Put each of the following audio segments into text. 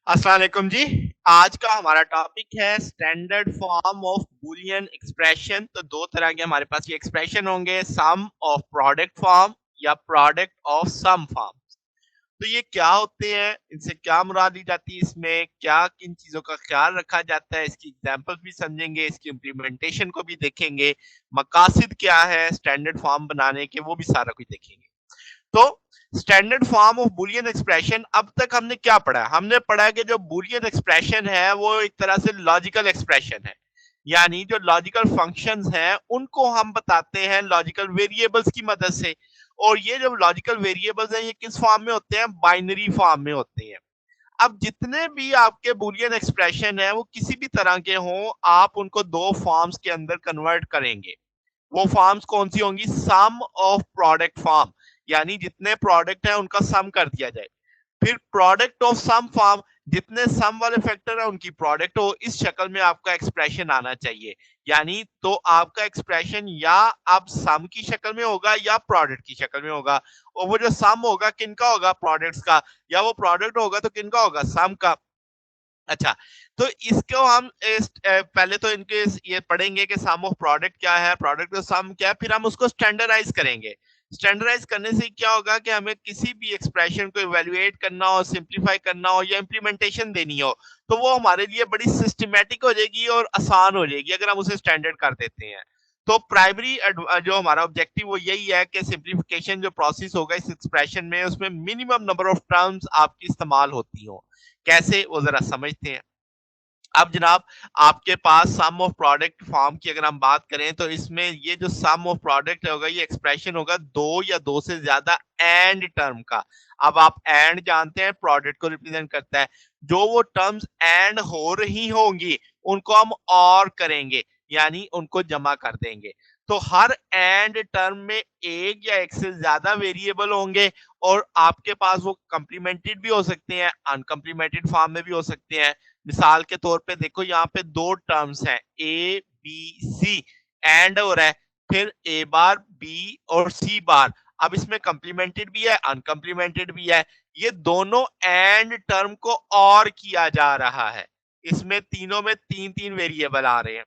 अस्सलाम वालेकुम जी। आज का हमारा टॉपिक है standard form of Boolean expression. तो दो तरह के हमारे पास ये एक्सप्रेशन होंगे, सम ऑफ प्रोडक्ट फॉर्म या प्रोडक्ट ऑफ सम फॉर्म। तो ये क्या होते हैं, इनसे क्या मुराद ली जाती है, इसमें क्या किन चीजों का ख्याल रखा जाता है, इसकी एग्जांपल्स भी समझेंगे, इसकी इम्प्लीमेंटेशन को भी देखेंगे, मकासद क्या है स्टैंडर्ड फॉर्म बनाने के, वो भी सारा कुछ देखेंगे। तो standard form of Boolean expression, अब तक हमने क्या पढ़ा है? हमने पढ़ा है कि जो बुलियन एक्सप्रेशन है वो एक तरह से लॉजिकल एक्सप्रेशन है, यानी जो लॉजिकल फंक्शंस हैं उनको हम बताते हैं लॉजिकल वेरिएबल्स की मदद से। और ये जो लॉजिकल वेरिएबल्स हैं ये किस फॉर्म में होते हैं? बाइनरी फॉर्म में होते हैं। अब जितने भी आपके बुलियन एक्सप्रेशन है वो किसी भी तरह के हों, आप उनको दो फॉर्म्स के अंदर कन्वर्ट करेंगे। वो फॉर्म्स कौन सी होंगी? सम ऑफ प्रोडक्ट फॉर्म, यानी जितने प्रोडक्ट है उनका सम कर दिया जाए। फिर प्रोडक्ट ऑफ सम फॉर्म, जितने सम वाले फैक्टर है उनकी प्रोडक्ट हो, इस शक्ल में आपका एक्सप्रेशन आना चाहिए। यानी तो आपका एक्सप्रेशन या अब सम की शक्ल में होगा या प्रोडक्ट की शक्ल में होगा। और वो जो सम होगा किनका होगा? प्रोडक्ट्स का। या वो प्रोडक्ट होगा तो किनका होगा? सम का। अच्छा, तो इसको हम पहले तो इनके ये पढ़ेंगे कि सम ऑफ प्रोडक्ट क्या है, प्रोडक्ट का सम क्या है, फिर हम उसको स्टैंडर्डाइज करेंगे। स्टैंडर्डाइज करने से क्या होगा कि हमें किसी भी एक्सप्रेशन को इवेल्युएट करना हो, सिंप्लीफाई करना हो या इम्प्लीमेंटेशन देनी हो, तो वो हमारे लिए बड़ी सिस्टमैटिक हो जाएगी और आसान हो जाएगी अगर हम उसे स्टैंडर्ड कर देते हैं। तो प्राइमरी जो हमारा ऑब्जेक्टिव वो यही है कि सिंप्लीफिकेशन जो प्रोसेस होगा इस एक्सप्रेशन में, उसमें मिनिमम नंबर ऑफ टर्म्स आपकी इस्तेमाल होती हो। कैसे, वो जरा समझते हैं। अब जनाब, आपके पास सम ऑफ प्रोडक्ट फॉर्म की अगर हम बात करें तो इसमें ये जो सम ऑफ प्रोडक्ट होगा ये एक्सप्रेशन होगा दो या दो से ज्यादा एंड टर्म का। अब आप एंड जानते हैं प्रोडक्ट को रिप्रेजेंट करता है। जो वो टर्म्स एंड हो रही होंगी उनको हम और करेंगे, यानी उनको जमा कर देंगे। तो हर एंड टर्म में एक या एक से ज्यादा वेरिएबल होंगे और आपके पास वो कंप्लीमेंटेड भी हो सकते हैं, अनकंप्लीमेंटेड फॉर्म में भी हो सकते हैं। मिसाल के तौर पे देखो, यहाँ पे दो टर्म्स हैं ए बी सी, एंड हो रहा है, फिर ए बार बी और सी बार। अब इसमें कंप्लीमेंटेड भी है, अनकंप्लीमेंटेड भी है। ये दोनों एंड टर्म को और किया जा रहा है। इसमें तीनों में तीन तीन वेरिएबल आ रहे हैं।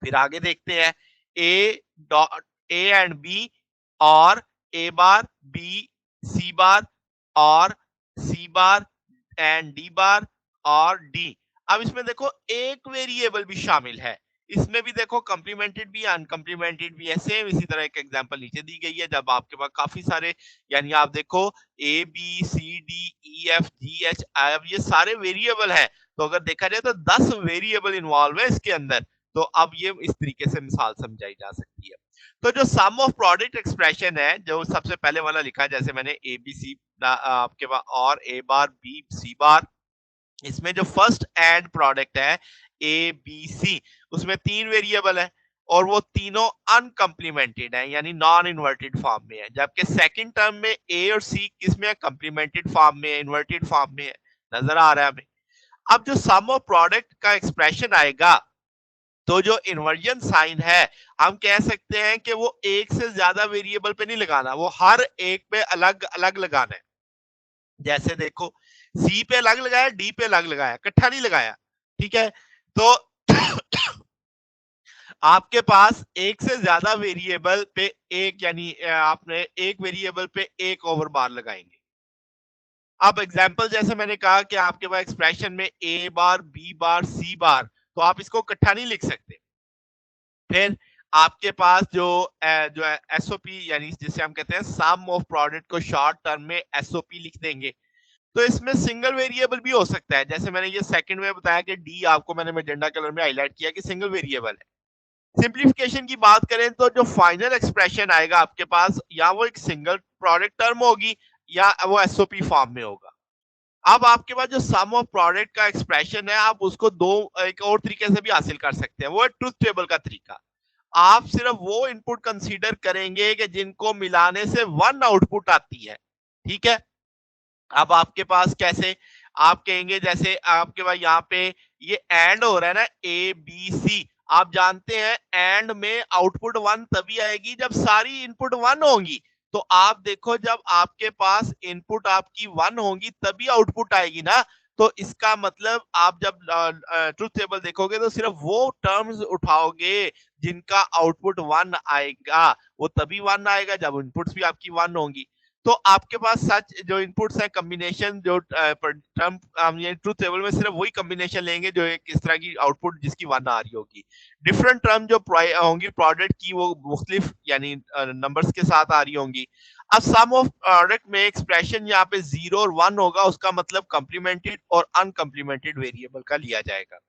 फिर आगे देखते हैं, A dot A and B, और ए बार बी सी बार, और सी बार एंड डी बार, और डी। अब इसमें देखो एक वेरिएबल भी शामिल है। इसमें भी देखो कंप्लीमेंटेड भी है, अनकंप्लीमेंटेड भी है। सेम इसी तरह एक एग्जांपल नीचे दी गई है। जब आपके पास काफी सारे, यानी आप देखो A B C D E F G H, अब ये सारे वेरिएबल है। तो अगर देखा जाए तो 10 वेरिएबल इन्वॉल्व है इसके अंदर। तो अब ये इस तरीके से मिसाल समझाई जा सकती है। तो जो सम ऑफ प्रोडक्ट एक्सप्रेशन है, जो सबसे पहले वाला लिखा है, जैसे मैंने ए बी सी आपके पास और ए बार बी सी बार, इसमें जो फर्स्ट एंड प्रोडक्ट है ए बी सी, उसमें तीन वेरिएबल है और वो तीनों अनकंप्लीमेंटेड है, यानी नॉन इन्वर्टेड फॉर्म में है। जबकि सेकंड टर्म में ए और सी किसमें है? कंप्लीमेंटेड फॉर्म में है, इन्वर्टेड फॉर्म में है। नजर आ रहा है हमें? अब जो सम ऑफ प्रोडक्ट का एक्सप्रेशन आएगा, तो जो इन्वर्जन साइन है, हम कह सकते हैं कि वो एक से ज्यादा वेरिएबल पे नहीं लगाना, वो हर एक पे अलग अलग लगाना है। जैसे देखो, सी पे अलग लगाया, डी पे अलग लगाया, इकट्ठा नहीं लगाया। ठीक है? तो आपके पास एक से ज्यादा वेरिएबल पे एक, यानी आपने एक वेरिएबल पे एक ओवर बार लगाएंगे। अब एग्जाम्पल जैसे मैंने कहा कि आपके पास एक्सप्रेशन में ए बार बी बार सी बार, तो आप इसको इकट्ठा नहीं लिख सकते। फिर आपके पास जो एसओपी, यानी जिसे हम कहते हैं सम ऑफ प्रोडक्ट को शॉर्ट टर्म में एसओपी लिख देंगे। तो इसमें सिंगल वेरिएबल भी हो सकता है। जैसे मैंने ये सेकंड में बताया कि डी आपको मैंने मैजेंडा कलर में हाईलाइट किया कि सिंगल वेरिएबल है। सिंप्लीफिकेशन की बात करें तो जो फाइनल एक्सप्रेशन आएगा आपके पास, या वो एक सिंगल प्रोडक्ट टर्म होगी या वो एसओपी फॉर्म में होगा। अब आपके पास जो सम ऑफ प्रोडक्ट का एक्सप्रेशन है, आप उसको दो एक और तरीके से भी हासिल कर सकते हैं, वो है ट्रुथ टेबल का तरीका। आप सिर्फ वो इनपुट कंसीडर करेंगे कि जिनको मिलाने से वन आउटपुट आती है। ठीक है? अब आपके पास कैसे? आप कहेंगे जैसे आपके पास यहाँ पे ये एंड हो रहा है ना, ए बी सी। आप जानते हैं एंड में आउटपुट वन तभी आएगी जब सारी इनपुट वन होंगी। तो आप देखो, जब आपके पास इनपुट आपकी वन होंगी तभी आउटपुट आएगी ना। तो इसका मतलब आप जब ट्रुथ टेबल देखोगे तो सिर्फ वो टर्म्स उठाओगे जिनका आउटपुट 1 आएगा, वो तभी 1 आएगा जब इनपुट्स भी आपकी 1 होंगी। तो आपके पास सच जो इनपुट्स है कॉम्बिनेशन जो टर्म हम ये ट्रुथ टेबल में सिर्फ वही कॉम्बिनेशन लेंगे जो एक इस तरह की आउटपुट जिसकी 1 आ रही होगी। डिफरेंट टर्म जो होंगी प्रोडक्ट की वो मुख्तलिफ यानी नंबर्स के साथ आ रही होंगी। अब सम ऑफ प्रोडक्ट में एक्सप्रेशन यहाँ पे 0 और 1 होगा, उसका मतलब कॉम्प्लीमेंटेड और अनकॉम्प्लीमेंटेड वेरिएबल का लिया जाएगा।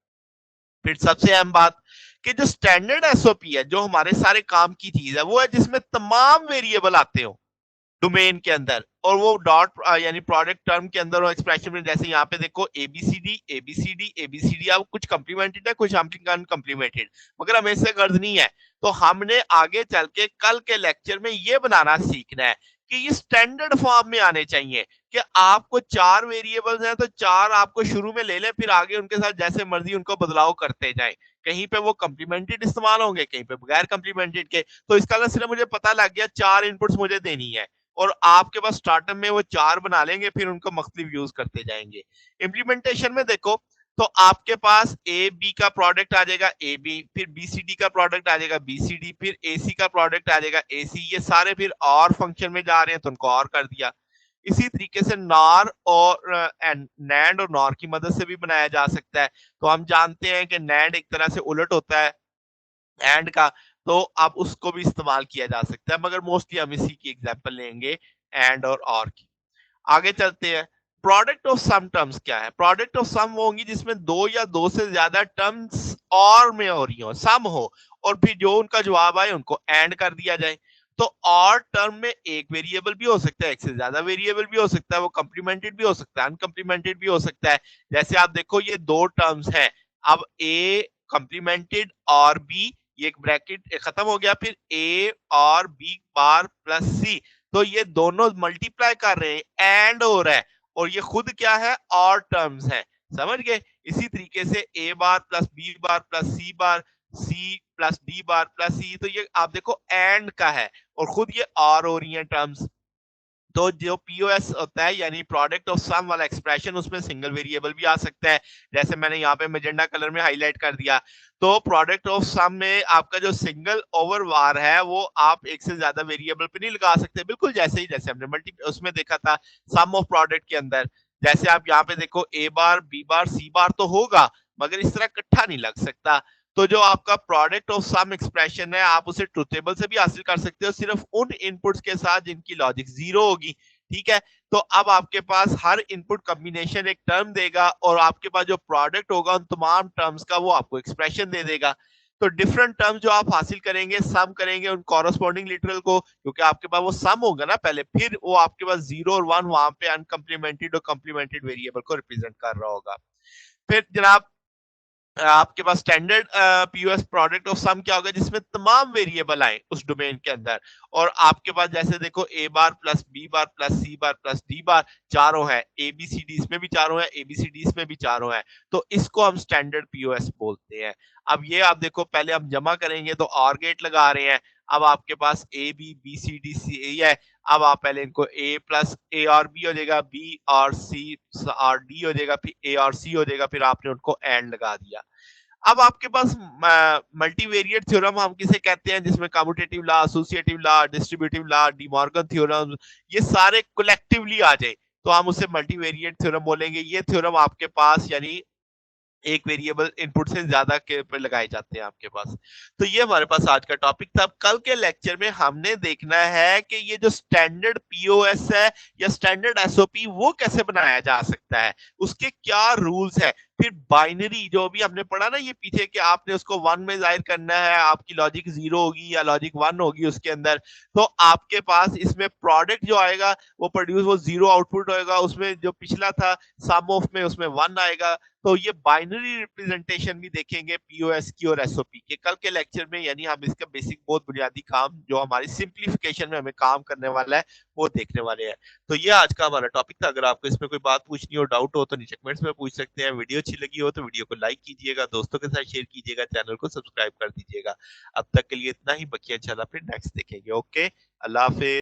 फिर सबसे अहम बात कि जो स्टैंडर्ड एसओपी है, जो हमारे सारे काम की चीज है, वो है जिसमें तमाम वेरिएबल आते हो डोमेन के अंदर और वो डॉट यानी प्रोडक्ट टर्म के अंदर और एक्सप्रेशन में जैसे यहाँ पे देखो एबीसीडी एबीसीडी एबीसीडी अब कुछ कॉम्प्लीमेंटेड है कुछ अनकॉम्प्लीमेंटेड, मगर हमें इससे गर्ज नहीं है। तो हमने आगे चल के कल के लेक्चर में ये बनाना सीखना है कि ये स्टैंडर्ड फॉर्म में आने चाहिए कि आपको 4 वेरिएबल्स हैं तो 4 आपको शुरू में ले लें, फिर आगे उनके साथ जैसे मर्जी उनको बदलाव करते जाएं। कहीं पे वो कॉम्प्लीमेंटेड इस्तेमाल होंगे, कहीं पे बगैर कॉम्प्लीमेंटेड के। तो इसका सिर्फ मुझे पता लग गया 4 इनपुट्स मुझे देनी है और आपके पास स्टार्टअप में वो 4 बना लेंगे, फिर उनको मुख्तलिफ यूज करते जाएंगे। इम्प्लीमेंटेशन में देखो तो आपके पास ए बी का प्रोडक्ट आ जाएगा ए बी, फिर बी सी डी का प्रोडक्ट आ जाएगा बी सी डी, फिर ए सी का प्रोडक्ट आ जाएगा ए सी। ये सारे फिर और फंक्शन में जा रहे हैं तो उनको और कर दिया। इसी तरीके से नॉर और नैंड और नॉर की मदद से भी बनाया जा सकता है। तो हम जानते हैं कि नैंड एक तरह से उलट होता है एंड का, तो अब उसको भी इस्तेमाल किया जा सकता है, मगर मोस्टली हम इसी की एग्जांपल लेंगे एंड और की। आगे चलते हैं। प्रोडक्ट ऑफ सम टर्म्स क्या है? प्रोडक्ट ऑफ सम वो होंगी जिसमें 2 या 2 से ज्यादा टर्म्स और में हो रही हो, सम हो, और फिर जो उनका जवाब आए उनको एंड कर दिया जाए। तो और टर्म में एक वेरिएबल भी हो सकता है, एक से ज्यादा वेरिएबल भी हो सकता है, वो कॉम्प्लीमेंटेड भी हो सकता है, अनकॉम्प्लीमेंटेड भी हो सकता है। जैसे आप देखो ये 2 टर्म्स हैं, अब ए कॉम्प्लीमेंटेड और बी, ये एक ब्रैकेट खत्म हो गया, फिर ए और बी बार प्लस सी, तो ये दोनों मल्टीप्लाई कर रहे हैं, एंड हो रहा है, और ये खुद क्या है? और टर्म्स है। समझ गए? इसी तरीके से A bar plus B bar plus C bar, C plus D bar plus C, तो ये आप देखो एंड का है और खुद ये और हो रही है टर्म्स। तो जो पीओएस होता है यानी प्रोडक्ट ऑफ सम वाला एक्सप्रेशन, उसमें सिंगल वेरिएबल भी आ सकता है, जैसे मैंने यहाँ पे मैजेंडा कलर में हाईलाइट कर दिया। तो प्रोडक्ट ऑफ सम में आपका जो सिंगल ओवर वार है वो आप एक से ज्यादा वेरिएबल पे नहीं लगा सकते, बिल्कुल जैसे हमने मल्टी उसमें देखा था सम ऑफ प्रोडक्ट के अंदर। जैसे आप यहाँ पे देखो ए बार बी बार सी बार तो होगा, मगर इस तरह इकट्ठा नहीं लग सकता। तो जो आपका प्रोडक्ट ऑफ सम एक्सप्रेशन है आप उसे ट्रुथ टेबल से भी हासिल कर सकते हो, सिर्फ उन इनपुट्स के साथ जिनकी लॉजिक 0 होगी। ठीक है, तो अब आपके पास हर इनपुट कॉम्बिनेशन एक टर्म देगा और आपके पास जो प्रोडक्ट होगा उन तमाम टर्म्स का वो आपको एक्सप्रेशन दे देगा। तो डिफरेंट टर्म जो आप हासिल करेंगे, सम करेंगे उन कॉरस्पॉन्डिंग लिटरल को, क्योंकि आपके पास वो सम होगा ना पहले, फिर वो आपके पास 0 और 1 वहां पे अनकम्प्लीमेंटेड और कम्प्लीमेंटेड वेरिएबल को रिप्रेजेंट कर रहा होगा। फिर जनाब आपके पास standard POS product of some क्या होगा? जिसमें तमाम वेरिएबल आए उस डोमेन के अंदर, और आपके पास जैसे देखो ए bar plus B bar plus C बार प्लस डी बार चारों है, ए बी सी डी इसमें भी चारों है, ए बी सी डी इसमें भी चारों है, तो इसको हम स्टैंडर्ड पीओएस बोलते हैं। अब ये आप देखो पहले हम जमा करेंगे तो और गेट लगा रहे हैं, अब आपके पास A B B C D C A है, अब आप पहले इनको ए प्लस ए और बी हो जाएगा, बी और सी और डी हो जाएगा, फिर ए और सी हो जाएगा, फिर आपने उनको एंड लगा दिया। अब आपके पास मल्टीवेरिएट थ्योरम हम किसे कहते हैं? जिसमें commutative law, associative law, distributive law, De Morgan theorem, ये सारे कलेक्टिवली आ जाए तो हम उसे मल्टीवेरिएट थ्योरम बोलेंगे। ये थ्योरम आपके पास यानी एक वेरिएबल इनपुट से ज्यादा के पर लगाए जाते हैं आपके पास। तो ये हमारे पास आज का टॉपिक था। कल के लेक्चर में हमने देखना है कि ये जो स्टैंडर्ड पीओएस है या स्टैंडर्ड एसओपी वो कैसे बनाया जा सकता है, उसके क्या रूल्स है। फिर बाइनरी जो भी हमने पढ़ा ना ये पीछे कि आपने उसको 1 में जाहिर करना है, आपकी लॉजिक 0 होगी या लॉजिक 1 होगी उसके अंदर, तो आपके पास इसमें प्रोडक्ट जो आएगा वो प्रोड्यूस वो 0 आउटपुट होएगा, उसमें जो पिछला था सम ऑफ में उसमें 1 आएगा। तो ये बाइनरी रिप्रेजेंटेशन भी देखेंगे पीओएस की और एसओपी के कल के लेक्चर में, यानी हम इसका बेसिक बहुत बुनियादी काम जो हमारी सिंप्लीफिकेशन में हमें काम करने वाला है वो देखने वाले हैं। तो ये आज का हमारा टॉपिक था। अगर आपको इसमें कोई बात पूछनी हो, डाउट हो तो नीचे कमेंट्स में पूछ सकते हैं। वीडियो अच्छी लगी हो तो वीडियो को लाइक कीजिएगा, दोस्तों के साथ शेयर कीजिएगा, चैनल को सब्सक्राइब कर दीजिएगा। अब तक के लिए इतना ही, बकिया इंशाल्लाह फिर नेक्स्ट देखेंगे। ओके, अल्लाह हाफिज।